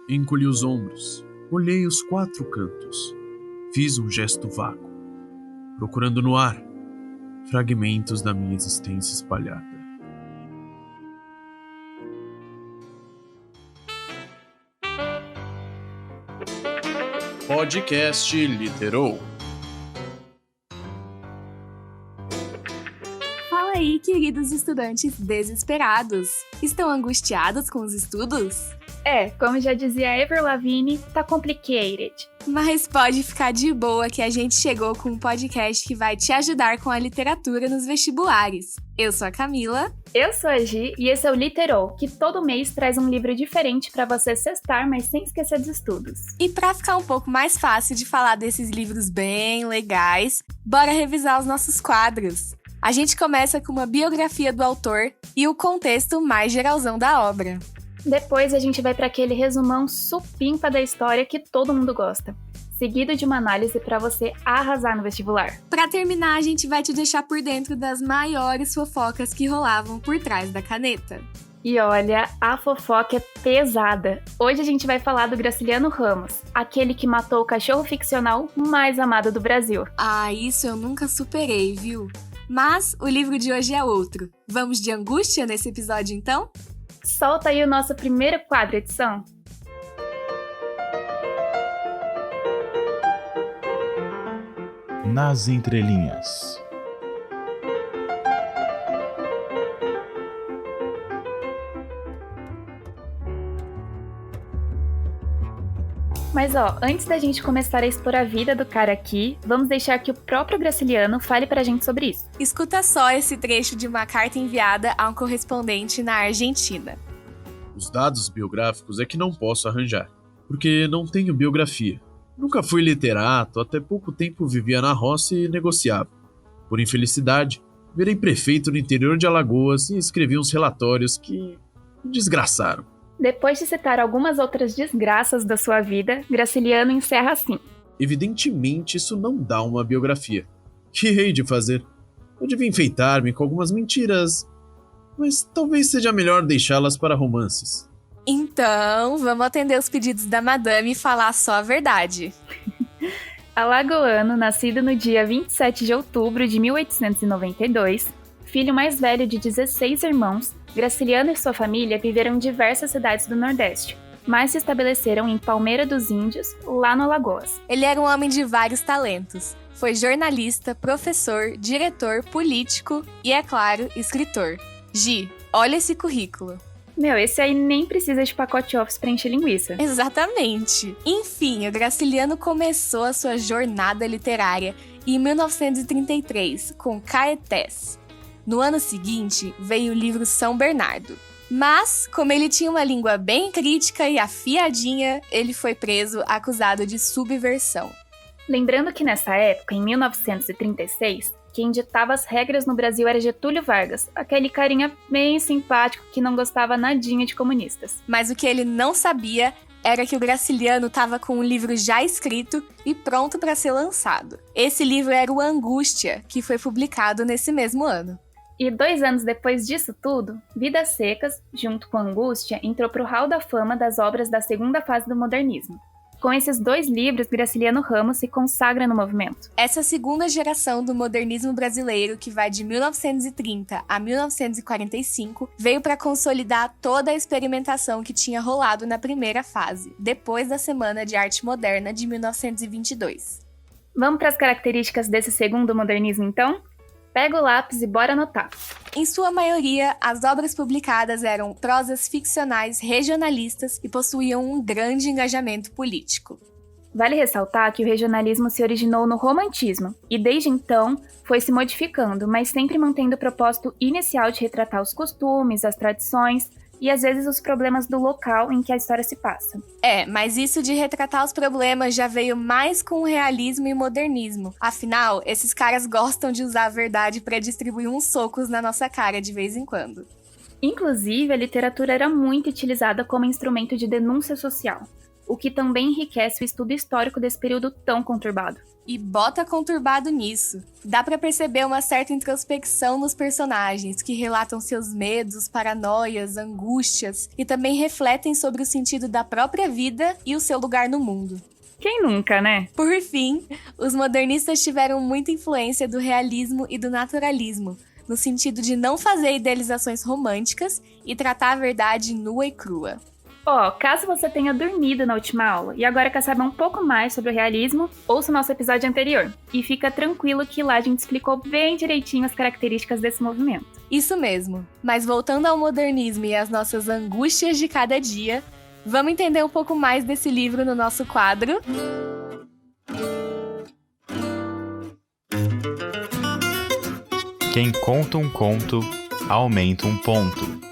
Encolhi os ombros, olhei os quatro cantos, fiz um gesto vago, procurando no ar fragmentos da minha existência espalhada. Podcast Literou. Fala aí, queridos estudantes desesperados. Estão angustiados com os estudos? Como já dizia Avril Lavigne, tá complicated. Mas pode ficar de boa que a gente chegou com um podcast que vai te ajudar com a literatura nos vestibulares. Eu sou a Camila. Eu sou a Gi e esse é o Literou, que todo mês traz um livro diferente pra você sextar, mas sem esquecer dos estudos. E pra ficar um pouco mais fácil de falar desses livros bem legais, bora revisar os nossos quadros. A gente começa com uma biografia do autor e o contexto mais geralzão da obra. Depois a gente vai para aquele resumão supimpa da história que todo mundo gosta, seguido de uma análise para você arrasar no vestibular. Para terminar, a gente vai te deixar por dentro das maiores fofocas que rolavam por trás da caneta. E olha, a fofoca é pesada. Hoje a gente vai falar do Graciliano Ramos, aquele que matou o cachorro ficcional mais amado do Brasil. Ah, isso eu nunca superei, viu? Mas o livro de hoje é outro. Vamos de angústia nesse episódio, então? Solta aí o nosso primeiro quadro, edição. Nas entrelinhas. Mas antes da gente começar a expor a vida do cara aqui, vamos deixar que o próprio Graciliano fale pra gente sobre isso. Escuta só esse trecho de uma carta enviada a um correspondente na Argentina. Os dados biográficos é que não posso arranjar, porque não tenho biografia. Nunca fui literato, até pouco tempo vivia na roça e negociava. Por infelicidade, virei prefeito no interior de Alagoas e escrevi uns relatórios que me desgraçaram. Depois de citar algumas outras desgraças da sua vida, Graciliano encerra assim. Evidentemente isso não dá uma biografia. Que hei de fazer? Eu devia enfeitar-me com algumas mentiras, mas talvez seja melhor deixá-las para romances. Então, vamos atender os pedidos da madame e falar só a verdade. Alagoano, nascido no dia 27 de outubro de 1892, filho mais velho de 16 irmãos, Graciliano e sua família viveram em diversas cidades do Nordeste, mas se estabeleceram em Palmeira dos Índios, lá no Alagoas. Ele era um homem de vários talentos. Foi jornalista, professor, diretor, político e, é claro, escritor. Gi, olha esse currículo. Esse aí nem precisa de pacote office pra encher linguiça. Exatamente. Enfim, o Graciliano começou a sua jornada literária em 1933, com Caetés. No ano seguinte, veio o livro São Bernardo. Mas, como ele tinha uma língua bem crítica e afiadinha, ele foi preso acusado de subversão. Lembrando que nessa época, em 1936, quem ditava as regras no Brasil era Getúlio Vargas, aquele carinha bem simpático que não gostava nadinha de comunistas. Mas o que ele não sabia era que o Graciliano estava com um livro já escrito e pronto para ser lançado. Esse livro era o Angústia, que foi publicado nesse mesmo ano. E 2 anos depois disso tudo, Vidas Secas, junto com Angústia, entrou para o hall da fama das obras da segunda fase do modernismo. Com esses 2 livros, Graciliano Ramos se consagra no movimento. Essa segunda geração do modernismo brasileiro, que vai de 1930 a 1945, veio para consolidar toda a experimentação que tinha rolado na primeira fase, depois da Semana de Arte Moderna de 1922. Vamos para as características desse segundo modernismo, então? Pega o lápis e bora anotar. Em sua maioria, as obras publicadas eram prosas ficcionais regionalistas e possuíam um grande engajamento político. Vale ressaltar que o regionalismo se originou no romantismo e, desde então, foi se modificando, mas sempre mantendo o propósito inicial de retratar os costumes, as tradições e, às vezes, os problemas do local em que a história se passa. Mas isso de retratar os problemas já veio mais com o realismo e o modernismo. Afinal, esses caras gostam de usar a verdade para distribuir uns socos na nossa cara de vez em quando. Inclusive, a literatura era muito utilizada como instrumento de denúncia social. o que também enriquece o estudo histórico desse período tão conturbado. E bota conturbado nisso. Dá pra perceber uma certa introspecção nos personagens, que relatam seus medos, paranoias, angústias e também refletem sobre o sentido da própria vida e o seu lugar no mundo. Quem nunca, né? Por fim, os modernistas tiveram muita influência do realismo e do naturalismo, no sentido de não fazer idealizações românticas e tratar a verdade nua e crua. Caso você tenha dormido na última aula e agora quer saber um pouco mais sobre o realismo, ouça o nosso episódio anterior. E fica tranquilo que lá a gente explicou bem direitinho as características desse movimento. Isso mesmo. Mas voltando ao modernismo e às nossas angústias de cada dia, vamos entender um pouco mais desse livro no nosso quadro. Quem conta um conto, aumenta um ponto.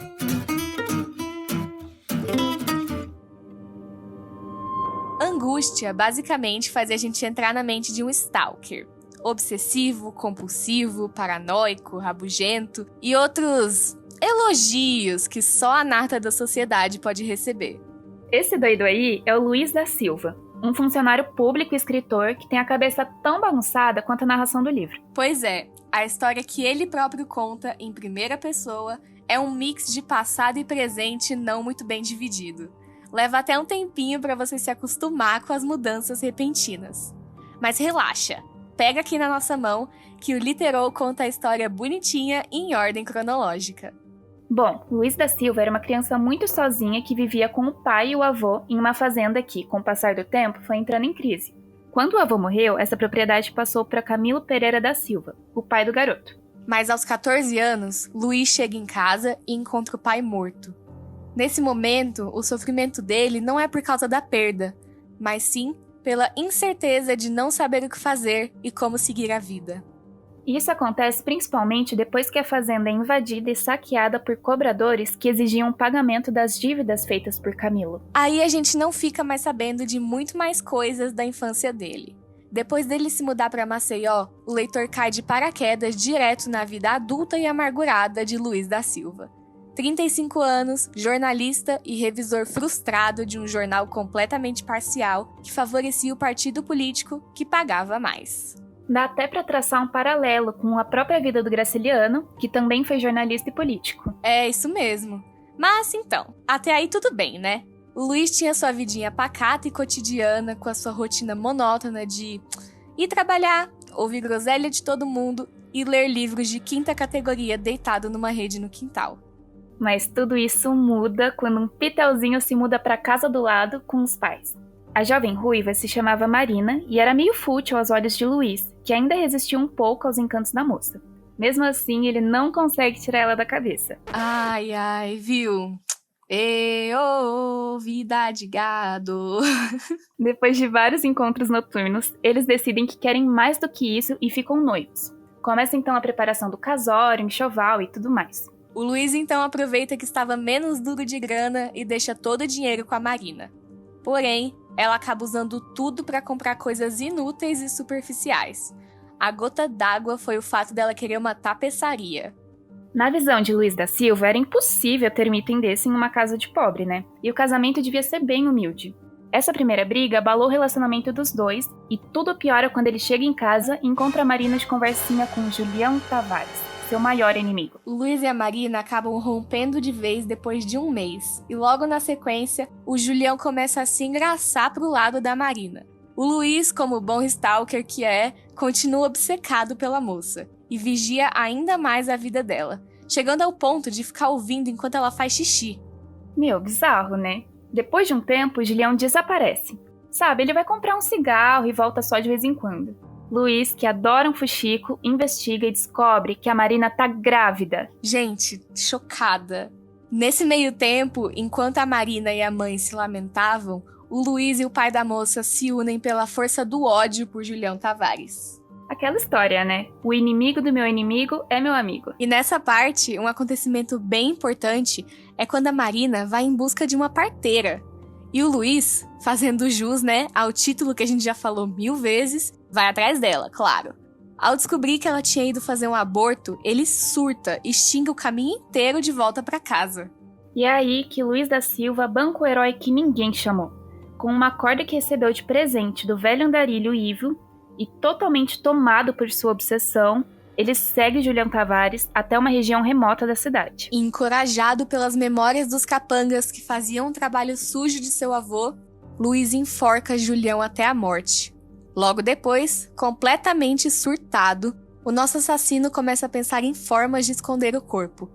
Angústia, basicamente, faz a gente entrar na mente de um stalker. Obsessivo, compulsivo, paranoico, rabugento e outros elogios que só a nata da sociedade pode receber. Esse doido aí é o Luiz da Silva, um funcionário público e escritor que tem a cabeça tão bagunçada quanto a narração do livro. Pois é, a história que ele próprio conta em primeira pessoa é um mix de passado e presente não muito bem dividido. Leva até um tempinho para você se acostumar com as mudanças repentinas. Mas relaxa, pega aqui na nossa mão que o Literou conta a história bonitinha e em ordem cronológica. Bom, Luiz da Silva era uma criança muito sozinha que vivia com o pai e o avô em uma fazenda que, com o passar do tempo, foi entrando em crise. Quando o avô morreu, essa propriedade passou para Camilo Pereira da Silva, o pai do garoto. Mas aos 14 anos, Luiz chega em casa e encontra o pai morto. Nesse momento, o sofrimento dele não é por causa da perda, mas sim pela incerteza de não saber o que fazer e como seguir a vida. Isso acontece principalmente depois que a fazenda é invadida e saqueada por cobradores que exigiam o pagamento das dívidas feitas por Camilo. Aí a gente não fica mais sabendo de muito mais coisas da infância dele. Depois dele se mudar para Maceió, o leitor cai de paraquedas direto na vida adulta e amargurada de Luiz da Silva. 35 anos, jornalista e revisor frustrado de um jornal completamente parcial que favorecia o partido político que pagava mais. Dá até para traçar um paralelo com a própria vida do Graciliano, que também foi jornalista e político. É isso mesmo. Mas então, até aí tudo bem, né? O Luiz tinha sua vidinha pacata e cotidiana, com a sua rotina monótona de ir trabalhar, ouvir groselha de todo mundo e ler livros de quinta categoria deitado numa rede no quintal. Mas tudo isso muda quando um pitelzinho se muda para a casa do lado com os pais. A jovem ruiva se chamava Marina e era meio fútil aos olhos de Luiz, que ainda resistia um pouco aos encantos da moça. Mesmo assim, ele não consegue tirar ela da cabeça. Ai, ai, viu? Vida de gado. Depois de vários encontros noturnos, eles decidem que querem mais do que isso e ficam noivos. Começa então a preparação do casório, enxoval e tudo mais. O Luiz então aproveita que estava menos duro de grana e deixa todo o dinheiro com a Marina. Porém, ela acaba usando tudo para comprar coisas inúteis e superficiais. A gota d'água foi o fato dela querer uma tapeçaria. Na visão de Luiz da Silva, era impossível ter um item desse em uma casa de pobre, né? E o casamento devia ser bem humilde. Essa primeira briga abalou o relacionamento dos dois, e tudo piora quando ele chega em casa e encontra a Marina de conversinha com Julião Tavares, seu maior inimigo. O Luiz e a Marina acabam rompendo de vez depois de um mês, e logo na sequência, o Julião começa a se engraçar pro lado da Marina. O Luiz, como bom stalker que é, continua obcecado pela moça, e vigia ainda mais a vida dela, chegando ao ponto de ficar ouvindo enquanto ela faz xixi. Meu, bizarro, né? Depois de um tempo, o Julião desaparece. Sabe, ele vai comprar um cigarro e volta só de vez em quando. Luiz, que adora um fuxico, investiga e descobre que a Marina tá grávida. Gente, chocada. Nesse meio tempo, enquanto a Marina e a mãe se lamentavam, o Luiz e o pai da moça se unem pela força do ódio por Julião Tavares. Aquela história, né? O inimigo do meu inimigo é meu amigo. E nessa parte, um acontecimento bem importante é quando a Marina vai em busca de uma parteira. E o Luiz, fazendo jus, né, ao título que a gente já falou 1000 vezes, vai atrás dela, claro. Ao descobrir que ela tinha ido fazer um aborto, ele surta e xinga o caminho inteiro de volta pra casa. E é aí que Luiz da Silva banca o herói que ninguém chamou. com uma corda que recebeu de presente do velho andarilho Ivo e totalmente tomado por sua obsessão, ele segue Julião Tavares até uma região remota da cidade. Encorajado pelas memórias dos capangas que faziam um trabalho sujo de seu avô, Luiz enforca Julião até a morte. Logo depois, completamente surtado, o nosso assassino começa a pensar em formas de esconder o corpo.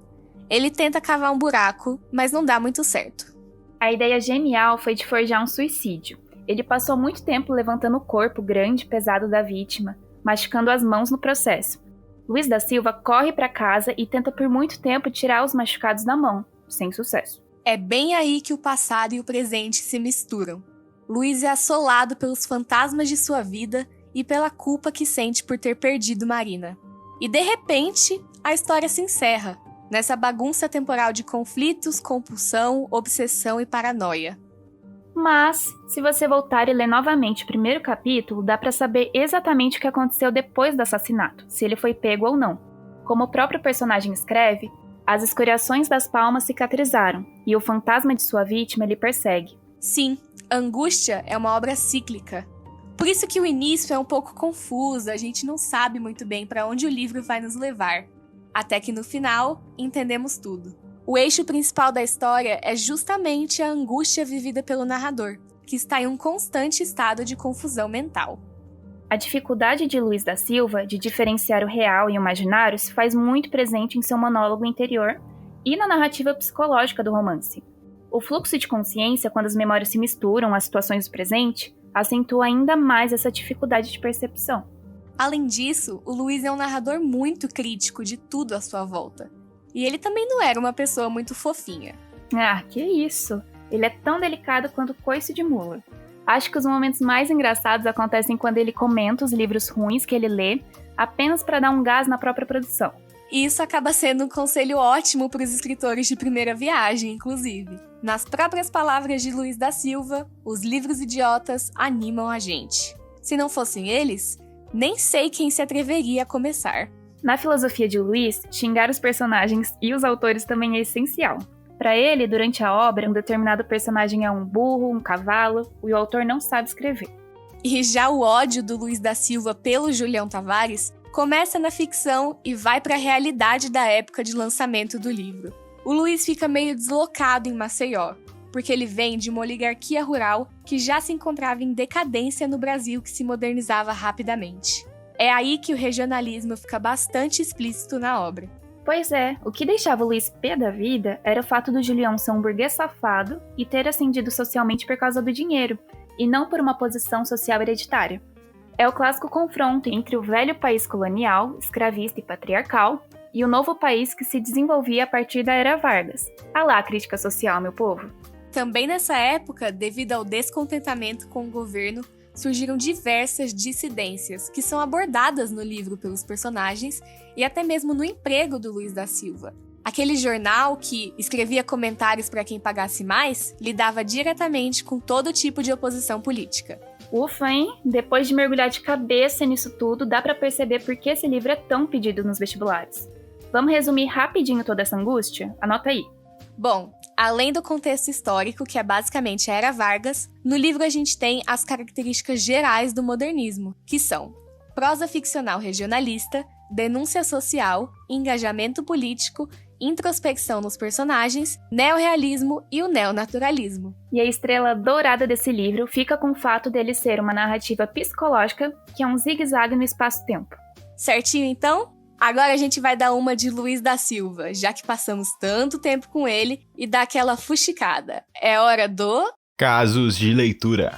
Ele tenta cavar um buraco, mas não dá muito certo. A ideia genial foi de forjar um suicídio. Ele passou muito tempo levantando o corpo grande e pesado da vítima, machucando as mãos no processo. Luiz da Silva corre para casa e tenta por muito tempo tirar os machucados da mão, sem sucesso. É bem aí que o passado e o presente se misturam. Luiz é assolado pelos fantasmas de sua vida e pela culpa que sente por ter perdido Marina. E de repente, a história se encerra, nessa bagunça temporal de conflitos, compulsão, obsessão e paranoia. Mas, se você voltar e ler novamente o primeiro capítulo, dá pra saber exatamente o que aconteceu depois do assassinato, se ele foi pego ou não. Como o próprio personagem escreve, as escoriações das palmas cicatrizaram, e o fantasma de sua vítima lhe persegue. Sim, Angústia é uma obra cíclica. Por isso que o início é um pouco confuso, a gente não sabe muito bem para onde o livro vai nos levar. Até que no final, entendemos tudo. O eixo principal da história é justamente a angústia vivida pelo narrador, que está em um constante estado de confusão mental. A dificuldade de Luiz da Silva de diferenciar o real e o imaginário se faz muito presente em seu monólogo interior e na narrativa psicológica do romance. O fluxo de consciência, quando as memórias se misturam às situações do presente, acentua ainda mais essa dificuldade de percepção. Além disso, o Luiz é um narrador muito crítico de tudo à sua volta. E ele também não era uma pessoa muito fofinha. Ah, que isso! Ele é tão delicado quanto coice de mula. Acho que os momentos mais engraçados acontecem quando ele comenta os livros ruins que ele lê, apenas para dar um gás na própria produção. E isso acaba sendo um conselho ótimo para os escritores de primeira viagem, inclusive. Nas próprias palavras de Luiz da Silva, os livros idiotas animam a gente. Se não fossem eles, nem sei quem se atreveria a começar. Na filosofia de Luiz, xingar os personagens e os autores também é essencial. Para ele, durante a obra, um determinado personagem é um burro, um cavalo, e o autor não sabe escrever. E já o ódio do Luiz da Silva pelo Julião Tavares começa na ficção e vai para a realidade da época de lançamento do livro. O Luiz fica meio deslocado em Maceió, porque ele vem de uma oligarquia rural que já se encontrava em decadência no Brasil, que se modernizava rapidamente. É aí que o regionalismo fica bastante explícito na obra. Pois é, o que deixava o Luiz pé da vida era o fato do Julião ser um burguês safado e ter ascendido socialmente por causa do dinheiro, e não por uma posição social hereditária. É o clássico confronto entre o velho país colonial, escravista e patriarcal, e o novo país que se desenvolvia a partir da Era Vargas. Ah lá a crítica social, meu povo! Também nessa época, devido ao descontentamento com o governo, surgiram diversas dissidências que são abordadas no livro pelos personagens e até mesmo no emprego do Luiz da Silva. Aquele jornal que escrevia comentários para quem pagasse mais lidava diretamente com todo tipo de oposição política. Ufa, hein? Depois de mergulhar de cabeça nisso tudo, dá pra perceber por que esse livro é tão pedido nos vestibulares. Vamos resumir rapidinho toda essa angústia? Anota aí. Bom, além do contexto histórico, que é basicamente a Era Vargas, no livro a gente tem as características gerais do modernismo, que são prosa ficcional regionalista, denúncia social, engajamento político, introspecção nos personagens, neorrealismo e o neonaturalismo. E a estrela dourada desse livro fica com o fato dele ser uma narrativa psicológica, que é um zigue-zague no espaço-tempo. Certinho, então? Agora a gente vai dar uma de Luiz da Silva, já que passamos tanto tempo com ele, e dar aquela fuxicada. É hora do... Casos de leitura.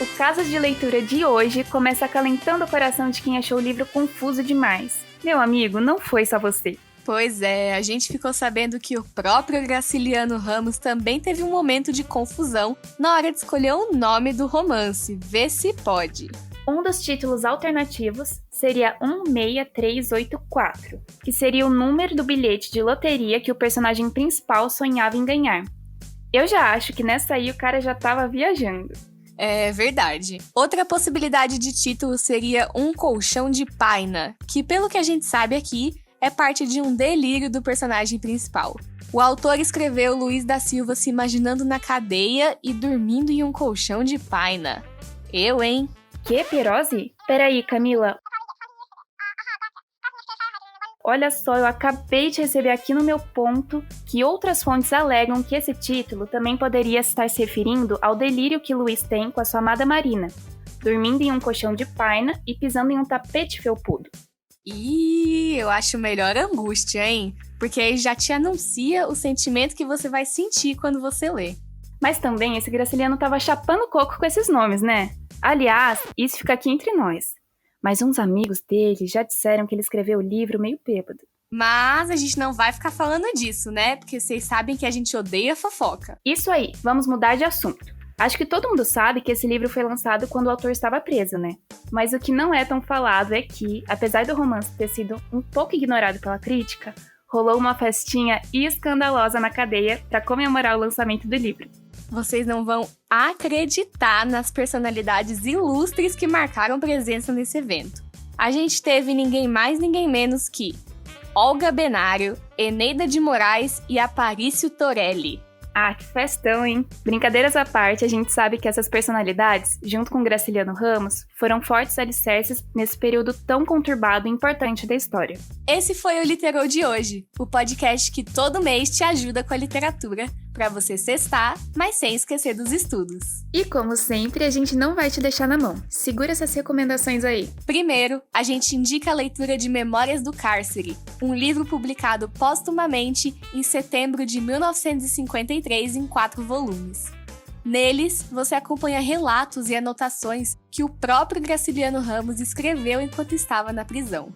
O Casos de Leitura de hoje começa acalentando o coração de quem achou o livro confuso demais. Meu amigo, não foi só você. Pois é, a gente ficou sabendo que o próprio Graciliano Ramos também teve um momento de confusão na hora de escolher o nome do romance. Vê se pode. Um dos títulos alternativos seria 16384, que seria o número do bilhete de loteria que o personagem principal sonhava em ganhar. Eu já acho que nessa aí o cara já tava viajando. É verdade. Outra possibilidade de título seria Um Colchão de Paina, que pelo que a gente sabe aqui, é parte de um delírio do personagem principal. O autor escreveu Luiz da Silva se imaginando na cadeia e dormindo em um colchão de paina. Eu, hein? Que, Pirose? Peraí, Camila. Olha só, eu acabei de receber aqui no meu ponto que outras fontes alegam que esse título também poderia estar se referindo ao delírio que Luiz tem com a sua amada Marina, dormindo em um colchão de paina e pisando em um tapete felpudo. Ih, eu acho melhor angústia, hein? Porque aí já te anuncia o sentimento que você vai sentir quando você lê. Mas também esse Graciliano tava chapando coco com esses nomes, né? Aliás, isso fica aqui entre nós. Mas uns amigos dele já disseram que ele escreveu o livro meio bêbado. Mas a gente não vai ficar falando disso, né? Porque vocês sabem que a gente odeia fofoca. Isso aí, vamos mudar de assunto. Acho que todo mundo sabe que esse livro foi lançado quando o autor estava preso, né? Mas o que não é tão falado é que, apesar do romance ter sido um pouco ignorado pela crítica, rolou uma festinha escandalosa na cadeia para comemorar o lançamento do livro. Vocês não vão acreditar nas personalidades ilustres que marcaram presença nesse evento. A gente teve ninguém mais, ninguém menos que Olga Benário, Eneida de Moraes e Aparício Torelli. Ah, que festão, hein? Brincadeiras à parte, a gente sabe que essas personalidades, junto com Graciliano Ramos, foram fortes alicerces nesse período tão conturbado e importante da história. Esse foi o Literou de hoje, o podcast que todo mês te ajuda com a literatura, para você sextar, mas sem esquecer dos estudos. E como sempre, a gente não vai te deixar na mão. Segura essas recomendações aí. Primeiro, a gente indica a leitura de Memórias do Cárcere, um livro publicado póstumamente em setembro de 1953 em 4 volumes. Neles, você acompanha relatos e anotações que o próprio Graciliano Ramos escreveu enquanto estava na prisão.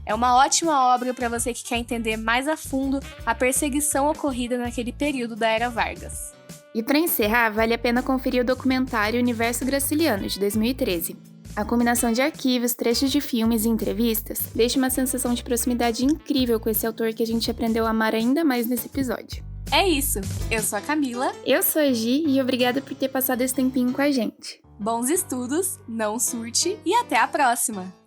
É uma ótima obra para você que quer entender mais a fundo a perseguição ocorrida naquele período da Era Vargas. E para encerrar, vale a pena conferir o documentário Universo Graciliano, de 2013. A combinação de arquivos, trechos de filmes e entrevistas deixa uma sensação de proximidade incrível com esse autor que a gente aprendeu a amar ainda mais nesse episódio. É isso! Eu sou a Camila. Eu sou a Gi e obrigada por ter passado esse tempinho com a gente. Bons estudos, não surte e até a próxima!